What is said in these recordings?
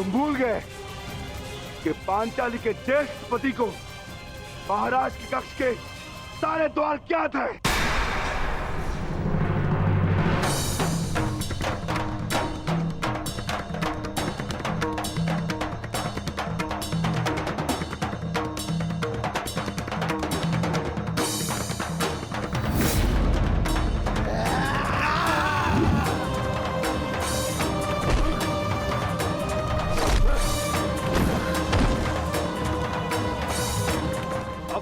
तुम भूल गए कि पांचाली के ज्येष्ठ पति को महाराज के कक्ष के सारे द्वार क्या थे?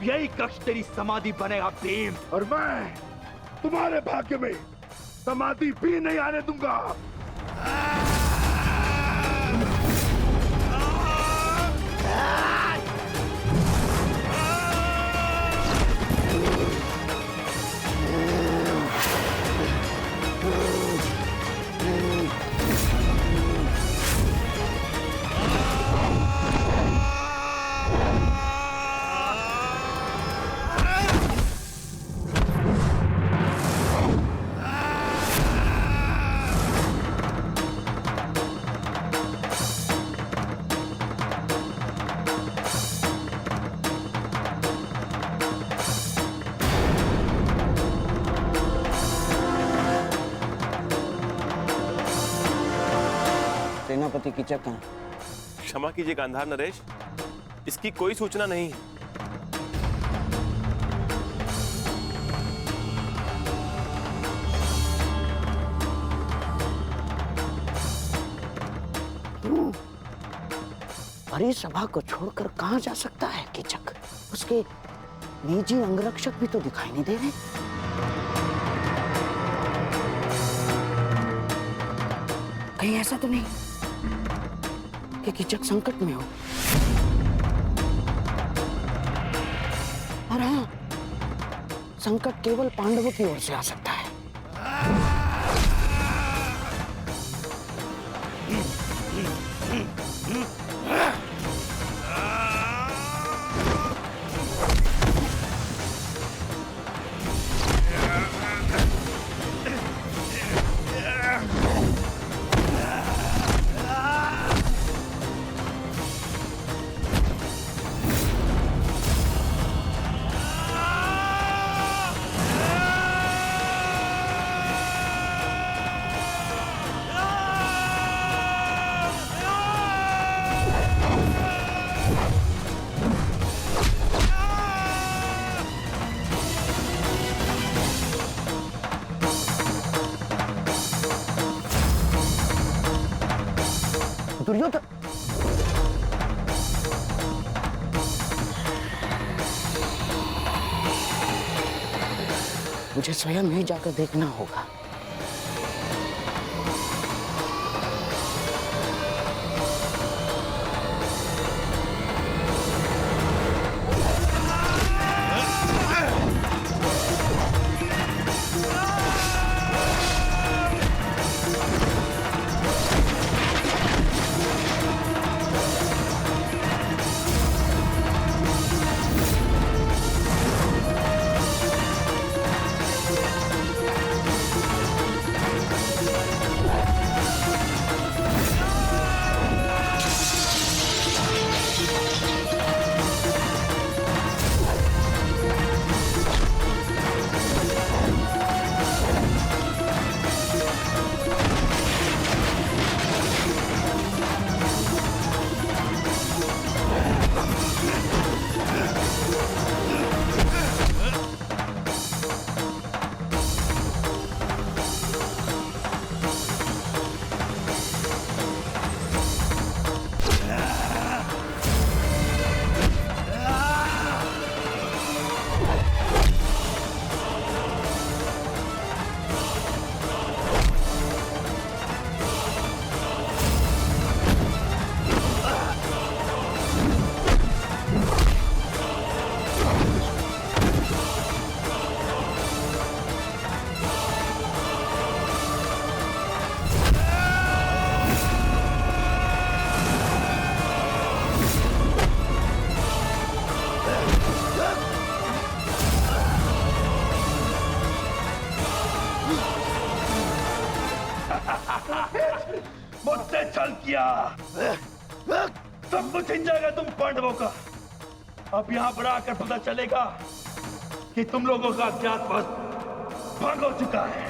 यही कक्ष तेरी समाधि बनेगा भीम। और मैं तुम्हारे भाग्य में समाधि भी नहीं आने दूंगा। सेनापति कीचक कहाँ? क्षमा कीजिए गांधार नरेश, इसकी कोई सूचना नहीं है। बड़ी सभा को छोड़कर कहाँ जा सकता है कीचक? उसके निजी अंगरक्षक भी तो दिखाई नहीं दे रहे। कहीं ऐसा तो नहीं कि कीचक संकट में हो? और हाँ, संकट केवल पांडवों की ओर से आ सकता है। दुर्योधन, मुझे स्वयं ही जाकर देखना होगा। मुझसे छल किया, सब कुछ छिन जाएगा तुम पांडवों का। अब यहाँ पर आकर पता चलेगा कि तुम लोगों का अज्ञातवास भंग हो चुका है।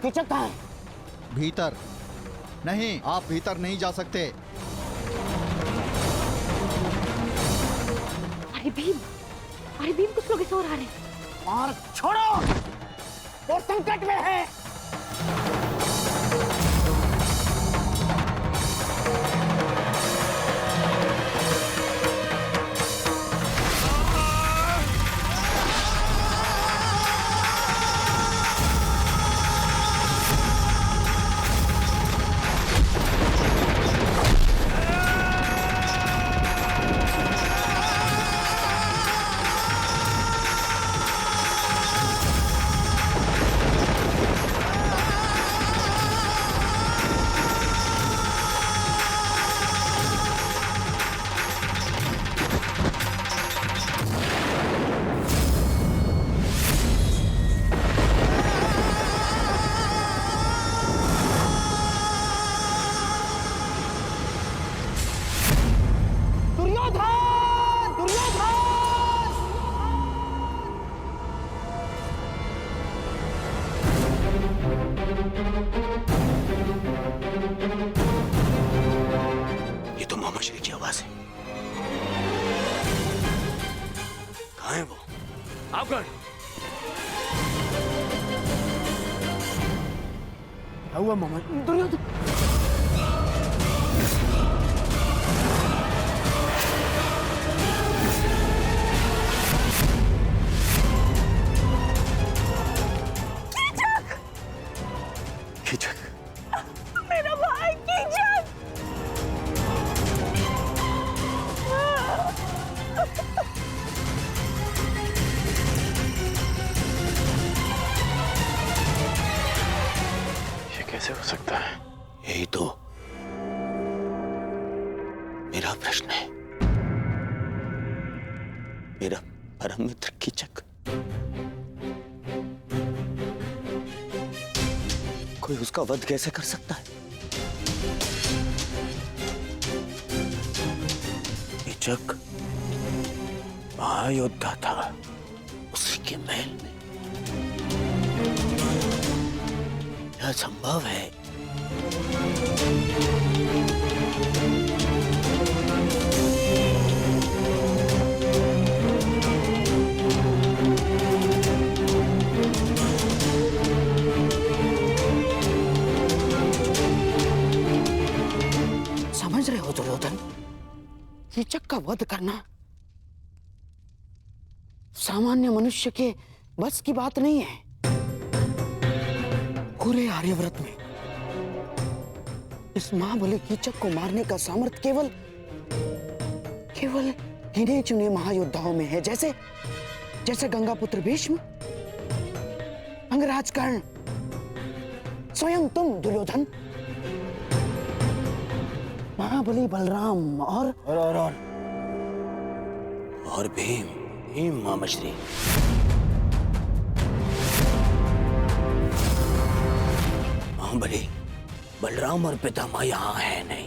कीचक कहाँ है? भीतर नहीं, आप भीतर नहीं जा सकते। अरे भीम कुछ लोग इसे और आ रहे हैं। और छोड़ो, वो संकट में है। ये तो मामा श्री की आवाज है। कहाँ है वो? अवगढ़ हुआ मामा? दुर्योधन कीचक, मेरा भाई कीचक। ये कैसे हो सकता है? यही तो मेरा प्रश्न है। मेरा परम मित्र कीचक, कोई उसका वध कैसे कर सकता है? कीचक महायोद्धा था, उसी के महल में यह संभव है। समझ रहे हो दुर्योधन? कीचक का वध करना सामान्य मनुष्य के बस की बात नहीं है। पूरे आर्यव्रत में इस महाबली कीचक को मारने का सामर्थ्य केवल गिने चुने महायोद्धाओं में है। जैसे गंगापुत्र भीष्म, अंगराज कर्ण, स्वयं तुम दुर्योधन, महाबली बलराम और भीम मामाश्री। महाबली बलराम और पितामह यहाँ है नहीं।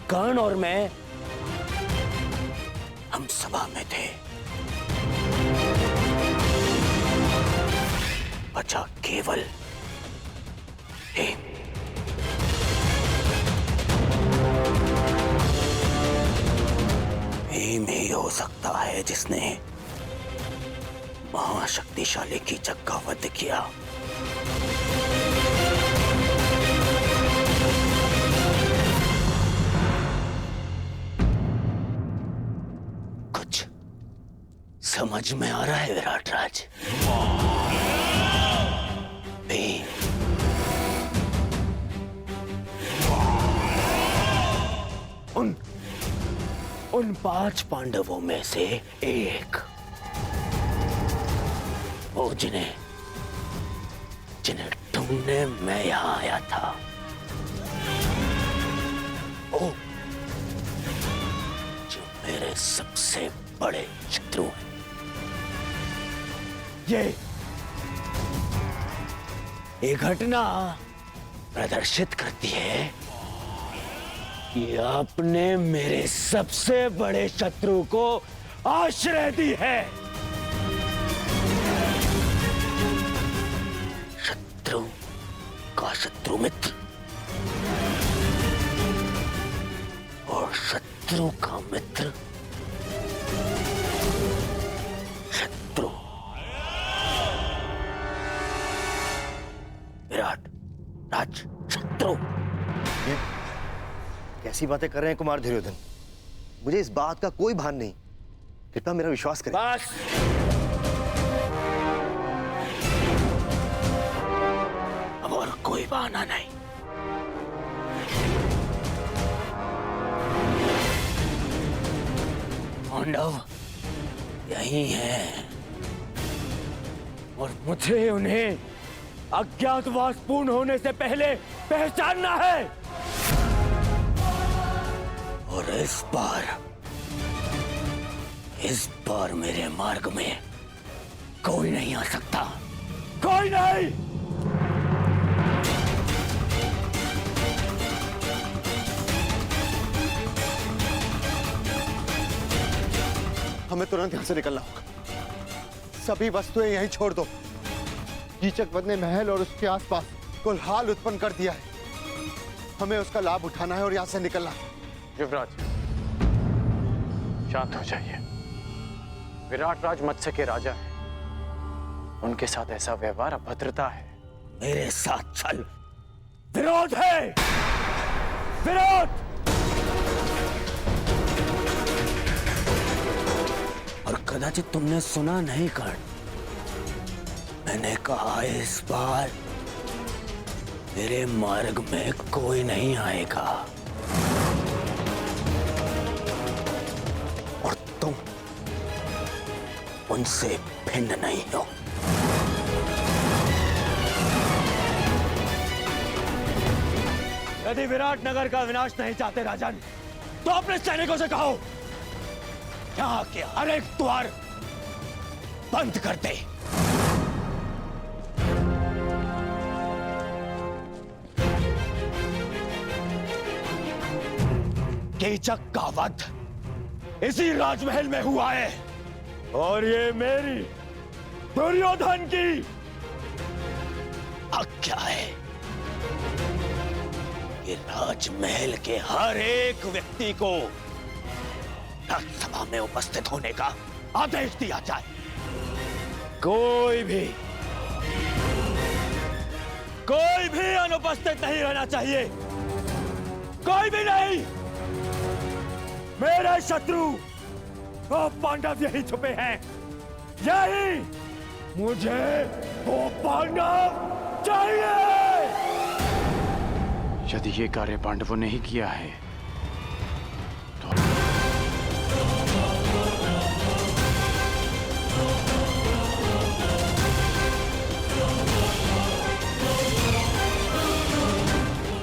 कर्ण और मैं, हम सभा में थे। बचा केवल एक। भीम ही हो सकता है जिसने महाशक्तिशाली कीचक का वध किया। कुछ समझ में आ रहा है विराट राज? भीम उन 5 पांडवों में से एक, वो जिन्हें ढूंढने मैं यहां आया था। वो जो मेरे सबसे बड़े शत्रु हैं। ये घटना प्रदर्शित करती है कि आपने मेरे सबसे बड़े शत्रु को आश्रय दी है। शत्रु का शत्रु मित्र और शत्रु का मित्र शत्रु। विराट राज शत्रु। कैसी बातें कर रहे हैं कुमार दुर्योधन? मुझे इस बात का कोई भान नहीं। कृपया मेरा विश्वास करें। बस अब और कोई बहाना नहीं। पांडव यही है और मुझे उन्हें अज्ञातवास पूर्ण होने से पहले पहचानना है। और इस बार मेरे मार्ग में कोई नहीं आ सकता। कोई नहीं। हमें तुरंत यहां से निकलना होगा। सभी वस्तुएं यहीं छोड़ दो। कीचक वध ने महल और उसके आसपास कोलाहल उत्पन्न कर दिया है। हमें उसका लाभ उठाना है और यहां से निकलना है। युवराज शांत हो जाइए। विराट राज मत्स्य के राजा हैं। उनके साथ ऐसा व्यवहार अभद्रता है। मेरे साथ छल विरोध है। विरोध। और कदाचित तुमने सुना नहीं कर्ण, मैंने कहा इस बार मेरे मार्ग में कोई नहीं आएगा और तुम उनसे भिन्न नहीं हो। यदि विराट नगर का विनाश नहीं चाहते राजन, तो अपने सैनिकों से कहो यहां के हर एक द्वार बंद कर दे। कीचक का वध इसी राजमहल में हुआ है और ये मेरी दुर्योधन की आज्ञा है। ये राजमहल के हर एक व्यक्ति को राज्यसभा में उपस्थित होने का आदेश दिया जाए। कोई भी अनुपस्थित नहीं रहना चाहिए। कोई भी नहीं। मेरे शत्रु वो पांडव यही छुपे हैं। यही मुझे वो पांडव चाहिए। यदि ये कार्य पांडवों ने ही किया है तो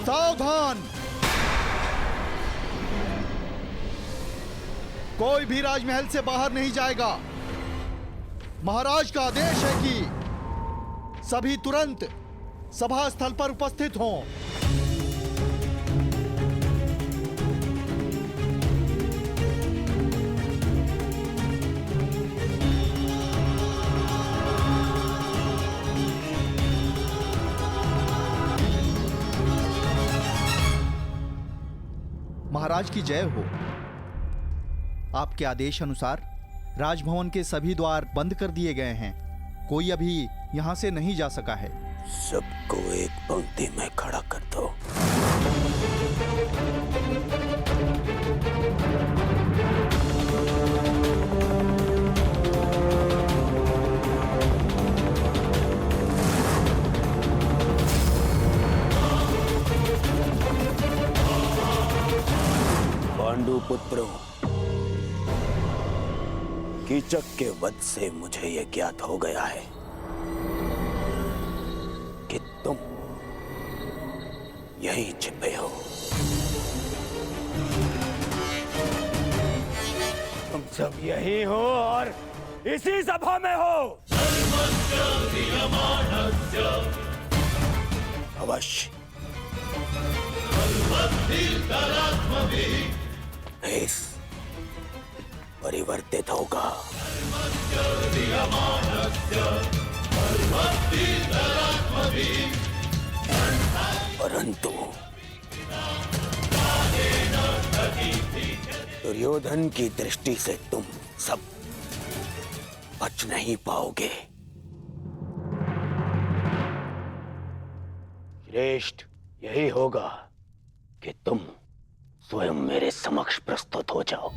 सावधान! कोई भी राजमहल से बाहर नहीं जाएगा। महाराज का आदेश है कि सभी तुरंत सभा स्थल पर उपस्थित हों। महाराज की जय हो। आपके आदेश अनुसार राजभवन के सभी द्वार बंद कर दिए गए हैं। कोई अभी यहाँ से नहीं जा सका है। सबको एक पंक्ति में खड़ा कर दो। पांडु पुत्रों, कीचक के वध से मुझे यह ज्ञात हो गया है कि तुम यहीं छिपे हो। तुम सब यहीं हो और इसी सभा में हो। अवश्य भेष परिवर्तित होगा। परंतु दुर्योधन की दृष्टि से तुम सब बच नहीं पाओगे। श्रेष्ठ यही होगा कि तुम स्वयं मेरे समक्ष प्रस्तुत हो जाओ,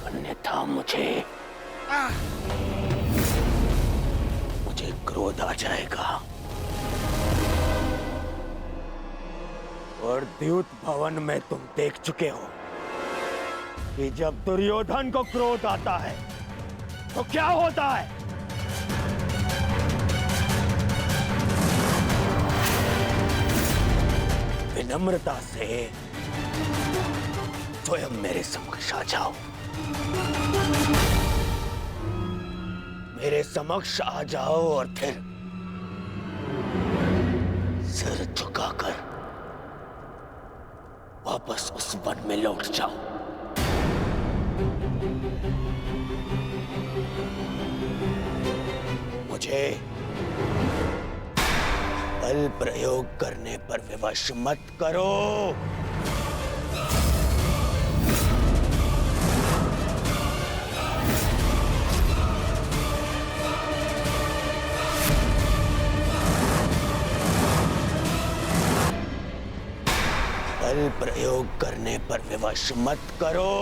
अन्यथा मुझे क्रोध आ जाएगा। और द्यूत भवन में तुम देख चुके हो कि जब दुर्योधन को क्रोध आता है तो क्या होता है। विनम्रता से स्वयं मेरे समक्ष आ जाओ। मेरे समक्ष आ जाओ और फिर सिर झुकाकर वापस उस वन में लौट जाओ। मुझे बल प्रयोग करने पर विवश मत करो। बल प्रयोग करने पर विवश मत करो।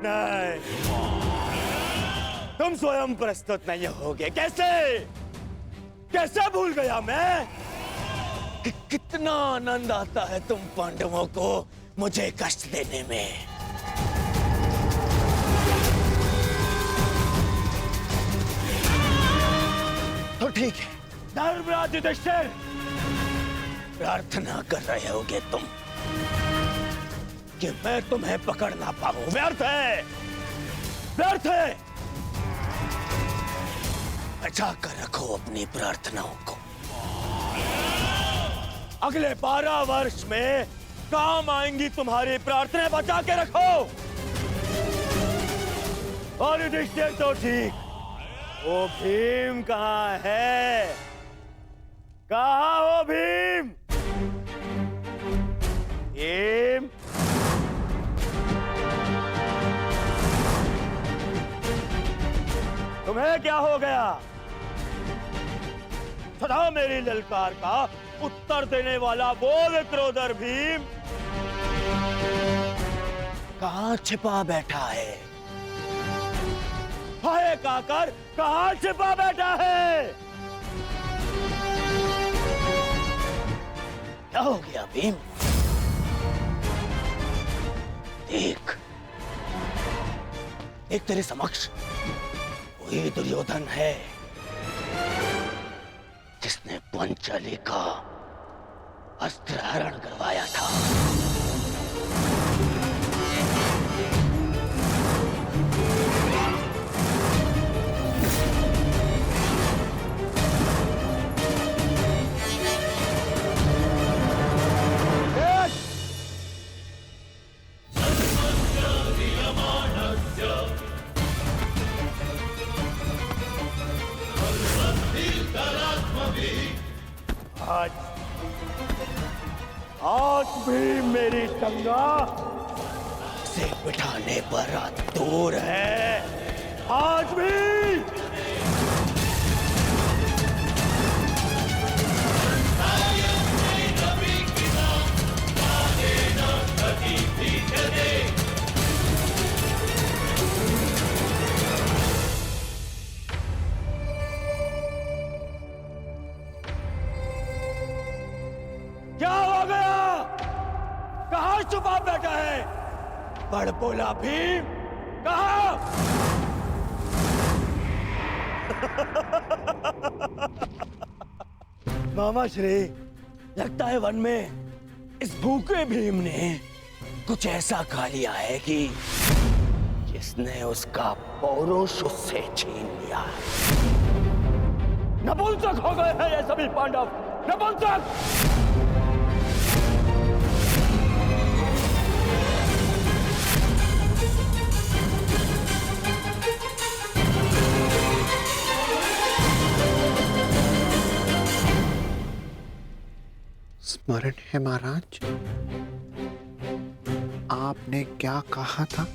नहीं, तुम स्वयं प्रस्तुत नहीं होगे। कैसे भूल गया मैं कि कितना आनंद आता है तुम पांडवों को मुझे कष्ट देने में। तो ठीक है, धर्मराज युधिष्ठिर, प्रार्थना कर रहे होगे तुम कि मैं तुम्हें पकड़ ना पाऊं। व्यर्थ है, व्यर्थ है। बचा कर रखो अपनी प्रार्थनाओं को। अगले 12 वर्ष में काम आएंगी तुम्हारी प्रार्थनाएं। बचा के रखो। और युधिष्ठिर तो ठीक, वो भीम कहाँ है? कहाँ हो भीम? भीम, तुम्हें क्या हो गया? सदा मेरी ललकार का उत्तर देने वाला वो विक्रोधर भीम कहाँ छिपा बैठा है? हाय काकर, कहाँ छिपा बैठा है? क्या हो गया भीम? देख, एक तेरे समक्ष वही दुर्योधन है जिसने पांचाली का अस्त्र हरण करवाया था। महाराज, आज भी मेरी टंगा से बिठाने पर दूर है। आज भी क्या हो गया? कहां छुपा बैठा है? बड़ बोला भीम, कहा? मामा श्री, लगता है वन में इस भूखे भीम ने कुछ ऐसा खा लिया है कि जिसने उसका पौरुष उससे छीन लिया। नपुंसक हो गए हैं ये सभी पांडव, नपुंसक! स्मरण है महाराज, आपने क्या कहा था?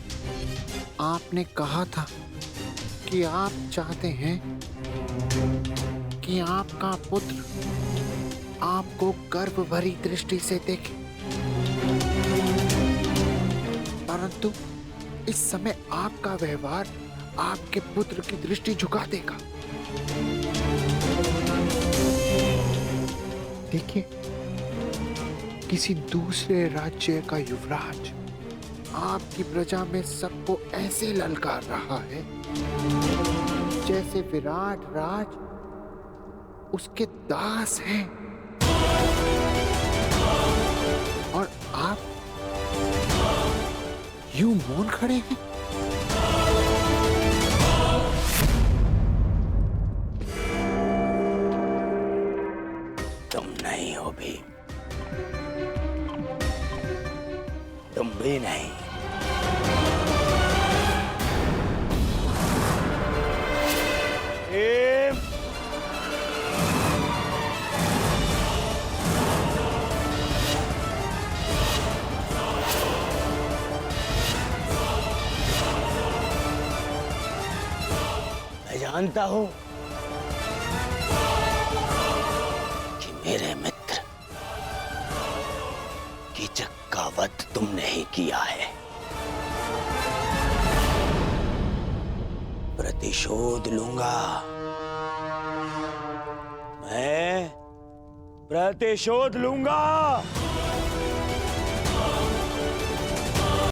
आपने कहा था कि आप चाहते हैं कि आपका पुत्र आपको गर्व भरी दृष्टि से देखे, परंतु इस समय आपका व्यवहार आपके पुत्र की दृष्टि झुका देगा। देखिए, किसी दूसरे राज्य का युवराज आपकी प्रजा में सबको ऐसे ललकार रहा है जैसे विराट राज उसके दास हैं, और आप यूं मौन खड़े हैं। तुम नहीं हो भी, तुम भी नहीं। भीम, मैं जानता हूं कि मेरे मित्र कीचक का वध तुमने ही किया है। प्रतिशोध लूंगा, मैं प्रतिशोध लूंगा।